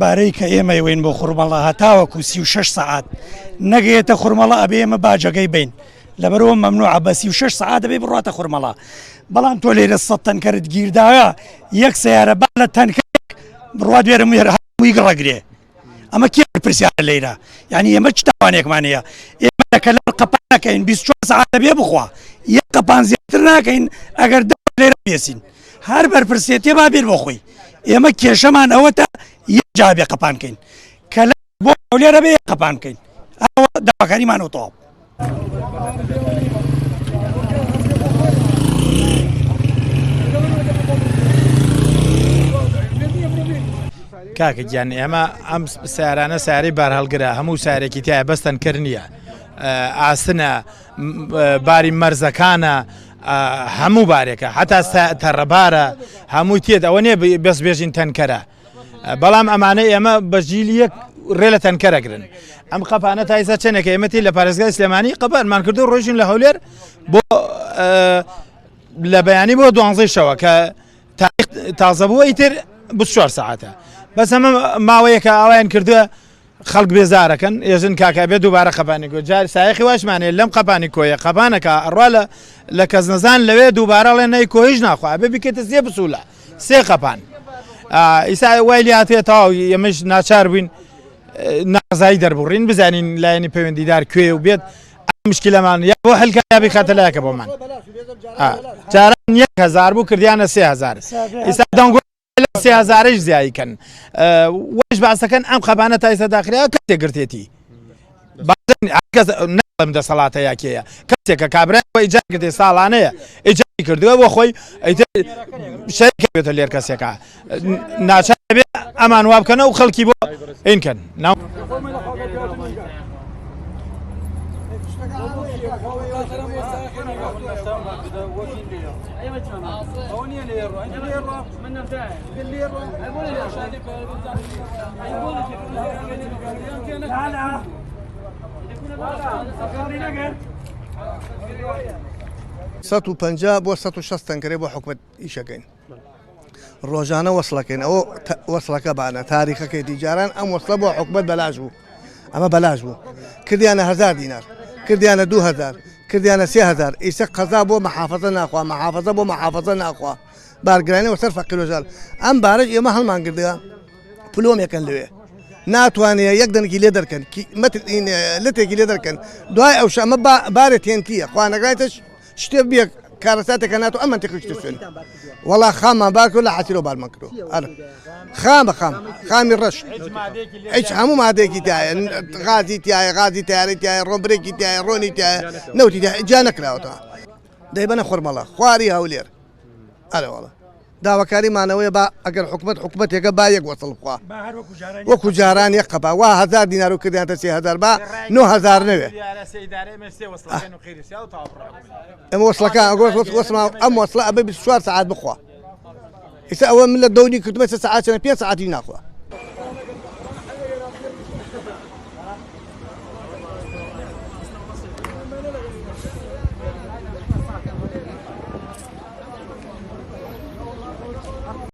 بارەی کە ئێمە وین بۆ خوڕمەڵە هەتاوەکو 36 سعات نەگەیەتە خوڕمەڵە ئەبێ ئێمە باجەکەی بین لەبەرەوە مەمنوعە بە 36 سعات دەبێ بڕاتە خوڕمەڵە بەڵام تۆ لێرە 100 تەنکەرت گیرداوە یەک سیارە با لە تەنکەرێک بڕوا دوێرە هەمووی گڕەگرێ ئەمە کێ پرسیارە لێرە یعنی ئێمە چ تاوانێکمان هەیە ئێمە لەکەلەر قەپان ناکەین 24 سعات دەبێ بخوا یەک قەپان زیاتر ناکەین ئەگەر لێرە بێسین هەر بەرپرسێتێ با بێت بۆ خۆی ئێمە کێشەمان ئەوەتە یەک جا بێ قەپانکەین کە بۆ لێرە بێ قەپانکەین ئەوە داواکاریمانەوە تەواو کاکە گیان ئێمە ئەم سیارانە سیارەی بار هەڵگرە هەموو سیارێکی تایە بەستەنکەر نییە ئاسنە باری مەرزەکانە هەموو بارێکە حتا تەڕەبارە هەمووی تێت ئەوە نیە بەس بێژین تەنکەرە بەڵام ئەمانە ئێمە بەجیلی یەک ڕێ لە تەنکەرەگرن ئەم قەپانە تایسە چەنێکە ئێمەتی لە پارێزگای سلێمانی قەپانمان کردو ڕۆژین لە هەولێر بۆ لە بەیانی بۆ 12 شەوە کە تازەبووە ئیتر 24 ساعتە بەس ئەمە ماوەیەکە ئاوایان کردووە خەڵک بێزارەکەن ێژن کاکە بێ دووبارە قەپانی گۆ جار سایەخی واشمانێ لەم قەپانی کۆیە قەپانەکە ئەڕوا لە کەس نەزان لەوێ دووبارە لێ نەی کۆهیش ناخوا بێ بکێتە سێ بسوولە سێ قەپان ئیسا وای لیاتێ تاو ئێمەش ناچار بووین نازایی دەربڕین بزانین لایەنی پەیوەندیدار کوێ و بێت مشکلەمان یا بۆ هەلکایابی خاتە لایەکە بۆمان جاران 1000 بوو کردیانە 3000 ئیسا دەنگۆ 3000ش زیایکەن وەش باسەکەن ئەم قەپانە تایسە داخریا کە تێگرتێتی نەڵم دەسەڵاتە یاکەیە کەسێکە کابراەوە ئیجاد کردێ ساڵانەیە ئیجادی کردووە بۆ خۆی شەریکە بێتە لێر کەسێکە ناچار بێ ئەمان وا بکەنە و خەڵکی بۆ ئینکەن سەد و 50 بۆ 160 تەنکەرێ بۆ حکومەت ئیشەکەین ڕۆژانە وەسڵەکەین ئەوە وەسڵەکە بانە تاریخەکەی دیجاران ئەم وەسڵە بۆ حکومەت بەلاژ بوو ئەمە بەلاژ بوو کردیانە 1000 دینار کردیانە 2000 کردیانە 3000 ئیسە قەزا بۆ مەحافەزە ناخوا مەحافەزە بۆ مەحافەزە ناخوا بارگرانی وەسەر فەقیرۆژال ئەم بارەش ئێمە هەڵمان کردەوە پلۆمێکەن لەوێ ناتوانێت یەک دەنگی لێ دەرکەن لەتێکی لێ دەرکەن دوای ئەو شەمە بارێت تێنتیە خوانەگایتش شتێ بێ کارەساتێکە ناتۆ ئەم منتیقی سوێن وەڵا خامان باکرۆ لە حەتیرۆ بارمان کردو خام بە خامی ڕەش هیچ هەموو مادێکی تایە غازی تایە غازی تیاری تایە ڕۆبرێکی تایە ڕۆنی تایە نەوتی جا نەکراوەتەوە دەیبەنە خوڕمەڵە خواری هەولێر ئەرەوەڵە داواکاریمانەوەی با ئەگەر حکومەتێکە با یەک وەسڵ بخوا وەکو جاران یەک قەپا وا 1000 دینار و کردیانتە 3000 با 9000 نەوێ ئەمە وەسڵەکە ئەم وەسڵە ئەبێ 24 ساعات بخوا ئێستا ئەوە من لە دەوری کردمە 3 ساعات 5 ساعتی ناخوا